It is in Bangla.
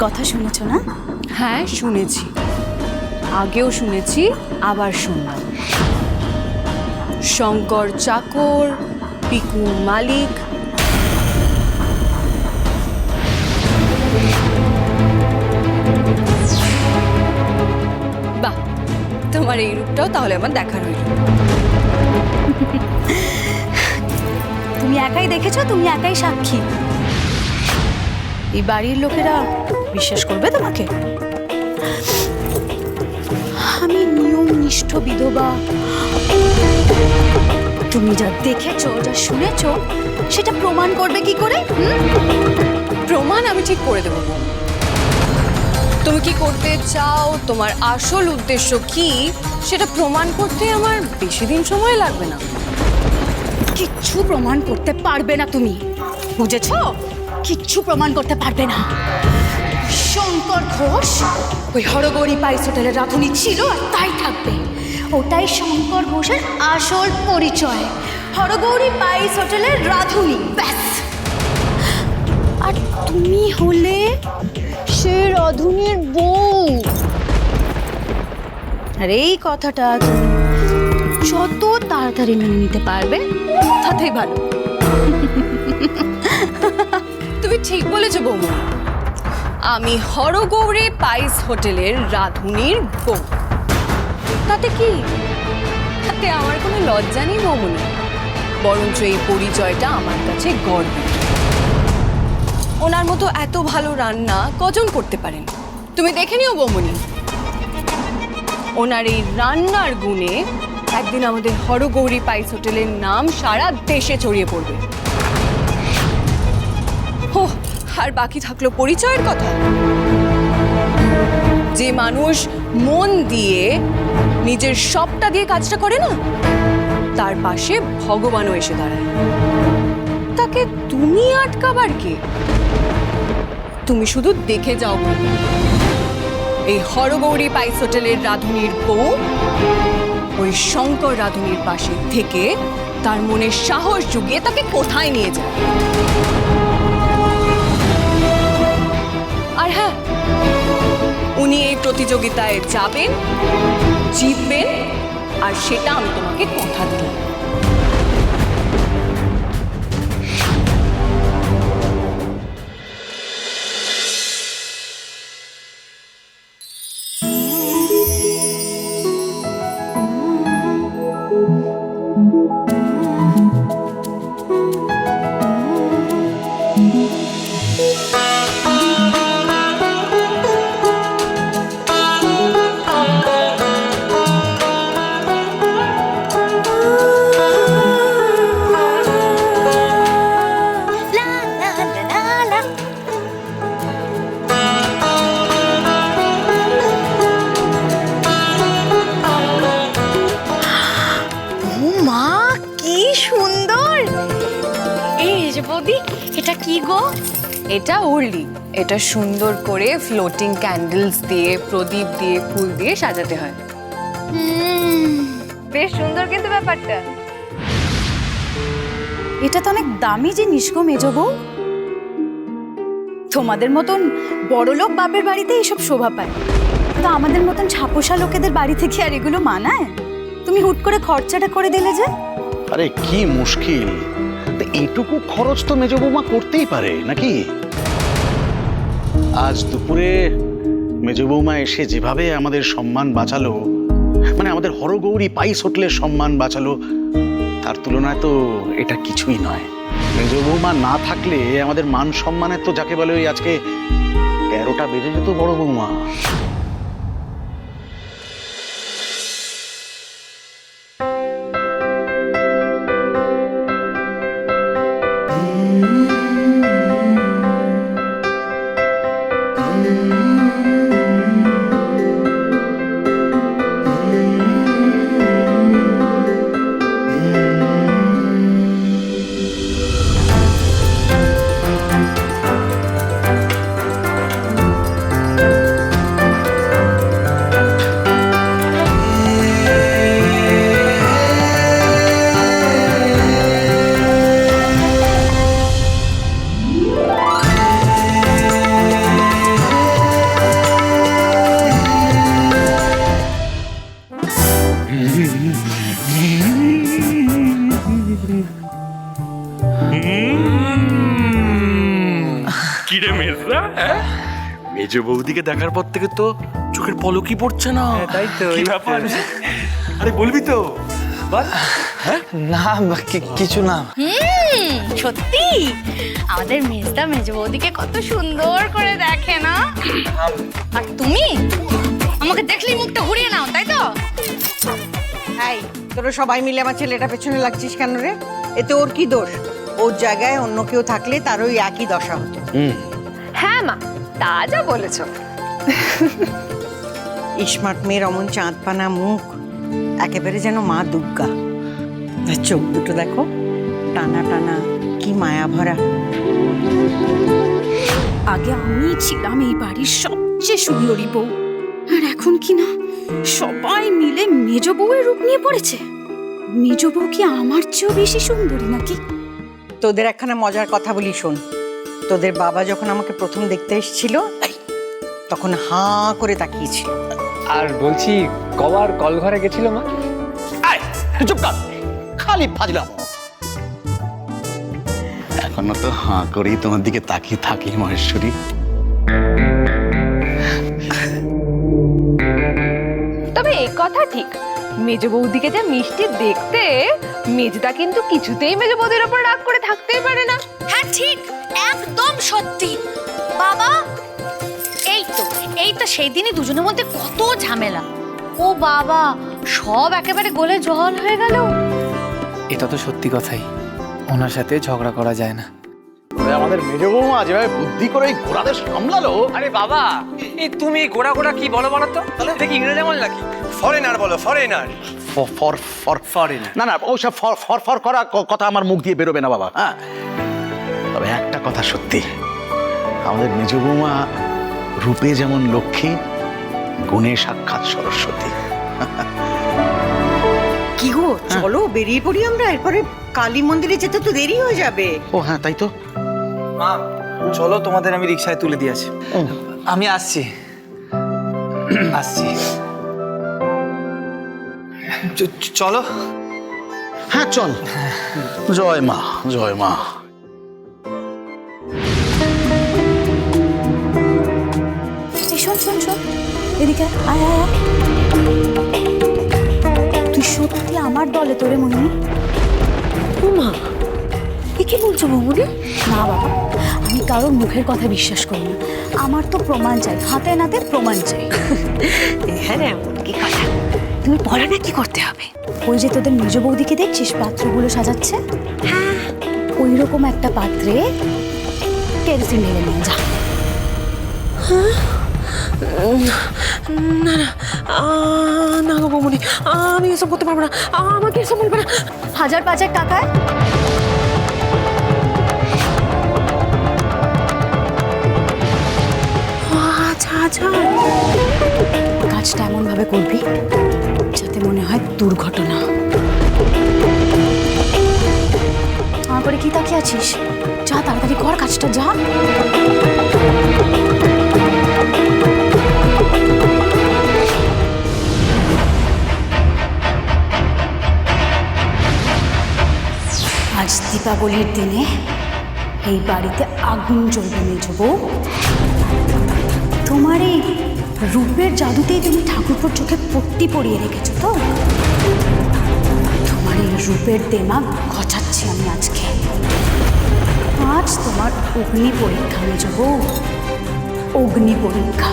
কথা শুনেছ না? হ্যাঁ শুনেছি, আগেও শুনেছি, আবার শুনলাম। শঙ্কর চাকর, পিকু মালিক। বাহ, তোমার এই রূপটাও তাহলে আমার দেখা রইল। তুমি একাই দেখেছো, তুমি একাই সাক্ষী। এই বাড়ির লোকেরা বিশ্বাস করবে তোমাকে? আমি নিয়মনিষ্ঠ বিধবা। তুমি যা দেখেছো, যা শুনেছো, সেটা প্রমাণ করবে কি করে? প্রমাণ আমি ঠিক করে দেবো। তুমি কি করতে চাও, তোমার আসল উদ্দেশ্য কি, সেটা প্রমাণ করতে আমার বেশি দিন সময় লাগবে না। কিচ্ছু প্রমাণ করতে পারবে না তুমি, বুঝেছো? কিচ্ছু প্রমাণ করতে পারবে না। শঙ্কর ঘোষ ওই হরগৌরী পাইস হোটেলের রাঁধুনি ছিল, আর তাই থাকবে। ওটাই শঙ্কর ঘোষের আসল পরিচয়, হরগৌরী পাইস হোটেলের রাঁধুনি, ব্যাস। আর তুমি হলে সে রাঁধুনির বউ। আর এই কথাটা তুমি যত তাড়াতাড়ি মেনে নিতে পারবে, তাতেই ভালো। তুমি ঠিক বলেছো বৌমনি, আমি হরগৌরী পাইস হোটেলের রাঁধুনির বউ। তাতে কি? তাতে আমার কোনো লজ্জা নেই বৌমনি, বরঞ্চ এই পরিচয়টা আমার কাছে গর্বের। ওনার মতো এত ভালো রান্না কজন করতে পারেন তুমি দেখে নিও বৌমনি। ওনার এই রান্নার গুণে একদিন আমাদের হরগৌরী পাইস হোটেলের নাম সারা দেশে ছড়িয়ে পড়বে। হো, আর বাকি থাকলো পরিচয়ের কথা। যে মানুষ মন দিয়ে নিজের সবটা দিয়ে কাজটা করে না, তার পাশে ভগবানও এসে দাঁড়ায়। তাকে তুমি আটকাবার কে? তুমি শুধু দেখে যাও, এই হরগৌরী পাইস হোটেলের রাঁধুনির বউ ওই শঙ্কর রাঁধুনির পাশে থেকে তার মনে সাহস জুগিয়ে তাকে কোথায় নিয়ে যায়। আর হ্যাঁ, উনি এই প্রতিযোগিতায় যাবেন, জিতবেন, আর সেটা আমি তোমাকে কথা দিলাম। এটা কি গো? এটা উর্লি। এটা সুন্দর করে ফ্লোটিং ক্যান্ডেলস দিয়ে, প্রদীপ দিয়ে, ফুল দিয়ে সাজাতে হয়। বেশ সুন্দর কিন্তু ব্যাপারটা। এটা তো অনেক দামি জিনিস গো মেজো বউ। তোমাদের মতন বড়লোক বাপের বাড়িতে এসব শোভা পায়, কিন্তু আমাদের মতন ছাপোষা লোকেদের বাড়ি থেকে আর এগুলো মানায়? তুমি হুট করে খরচাটা করে দিলে যে। আরে কি মুশকিল, এইটুকু খরচ তো মেজ বৌমা করতেই পারে নাকি? আজ দুপুরে মেজ বৌমা এসে যেভাবে আমাদের সম্মান বাঁচালো, মানে আমাদের হরগৌরী পাইস হোটেলের সম্মান বাঁচালো, তার তুলনায় তো এটা কিছুই নয়। মেজ বৌমা না থাকলে আমাদের মান সম্মানের তো যাকে বলে ওই আজকে ১৩টা বেজে যেত বড় বৌমা। হ্যাঁ? মেজ বৌদিকে দেখার পর থেকে তো চোখের পলকই পড়ছে না। তাই তো, কি এই তো। ব্যাপার? আরে বলবি তো বল। না কিছু না। সত্যি আমাদের মেজদা মেজ বৌদিকে কত সুন্দর করে দেখে না। আর তুমি আমাকে দেখলেই মুখটা ঘুরিয়ে নাও, তাই তো? এই তোরা সবাই মিলে আমার ছেলেটা পেছনে লাগছিস কেন রে? এতে ওর কি দোষ? ওর জায়গায় অন্য কেউ থাকলে তার ওই একই দশা হতো। হ্যাঁ মা, তা যা বলেছো। স্মার্ট মেয়ের অমন চাঁদপানা মুখ, একেবারে যেন মা দুর্গা। আর চোখ দুটো দেখো, টানা টানা, কি মায়া ভরা। আগে আমি ছিলাম এই বাড়ির সবচেয়ে সুন্দরী বউ, আর এখন কি না সবাই মিলে মেজ বউয়ের রূপ নিয়ে পড়েছে। মেজ বউ কি আমার চেয়েও বেশি সুন্দরী নাকি? তোদের একখানা মজার কথা বলি শোন। তোদের বাবা যখন আমাকে প্রথম দেখতে এসেছিল, তখন হাঁ করে তাকিয়েছিল। আর বলছি কবার কল ঘরে গেছিল মা? আয় চুপ কর, খালি ফাজলাম। এখনো তো হাঁ করেই তোমার দিকে তাকিয়ে থাকি মহেশ্বরী। তবে এই কথা ঠিক, মেজ বৌদিকে যা মিষ্টি দেখতে, মেজদা কিন্তু কিছুতেই মেজ বৌদির ওপর রাগ করে থাকতেই পারে না। হ্যাঁ ঠিক, একদম সত্যি। বাবা এই তো সেই দিনই দুজনের মধ্যে কত ঝামেলা। ও বাবা, সব একেবারে গলে জল হয়ে গেল। এটা তো সত্যি কথাই, ওনার সাথে ঝগড়া করা যায় না। আমাদের মেজ বৌমা যেভাবে বুদ্ধি করে এই ঘোড়াদের সামলালো। আরে বাবা, এই তুমি গোড়া গোড়া কি বলো বলো তো? এটা কি ইংরেজি আমল নাকি? ফরেনার বলো, ফরেনার। For for foreigner. না না, ওইসব ফর ফর ফর করা কথা আমার মুখ দিয়ে বেরোবে না বাবা। হ্যাঁ, তবে একটা কথা সত্যি, আমাদের মেজ বৌমা রূপে যেমন লক্ষ্মী, গুণে সাক্ষাৎ সরস্বতী। কি গো, চলো বেরিয়ে পড়ি আমরা, এরপরে কালী মন্দিরে যেতে তো দেরি হয়ে যাবে। ও হ্যাঁ, তাই তো। মা চলো, তোমাদের আমি রিকশায় তুলে দিয়ে আসি। আমি আসছি আসছি। চলো। হ্যাঁ চল। জয় মা, জয় মা। শোন শোন শোন, এদিকে আয় আয় আয়। তুই সত্যি আমার দলে তোরে মনি? মা এ কি বলছো বৌমনি? না বাবা, আমি কারোর মুখের কথা বিশ্বাস করি না। আমার তো প্রমাণ চাই, হাতে নাতে প্রমাণ চাই। হ্যাঁ এমন কি কথা? তুমি বলে না কি করতে হবে। ওই যে তোদের মেজ বৌদিকে দেখছিস পাত্রগুলো সাজাচ্ছে, হ্যাঁ ওই রকম একটা পাত্রে কেরোসিন ঢেলে নিয়ে যা। না গো বৌমনি, আমি এসব করতে পারবো না, আমাকে এসব বলবে না। 1000 টাকায় কাজটা এমন ভাবে করবি যাতে মনে হয় দুর্ঘটনা। আমার করে কি তাকিয়ে আছিস? যা তাড়াতাড়ি কর কাজটা, যা। আজ দীপাবলির দিনে এই বাড়িতে আগুন জ্বলবে মেজ বউ। তোমার এই রূপের জাদুতেই তুমি ঠাকুরপুর চোখে পট্টি পরিয়ে রেখেছো তো। তোমার এই রূপের দেমাগ ঘচাচ্ছি আমি আজকে। আজ তোমার অগ্নি পরীক্ষা মেজ বউ, অগ্নি পরীক্ষা।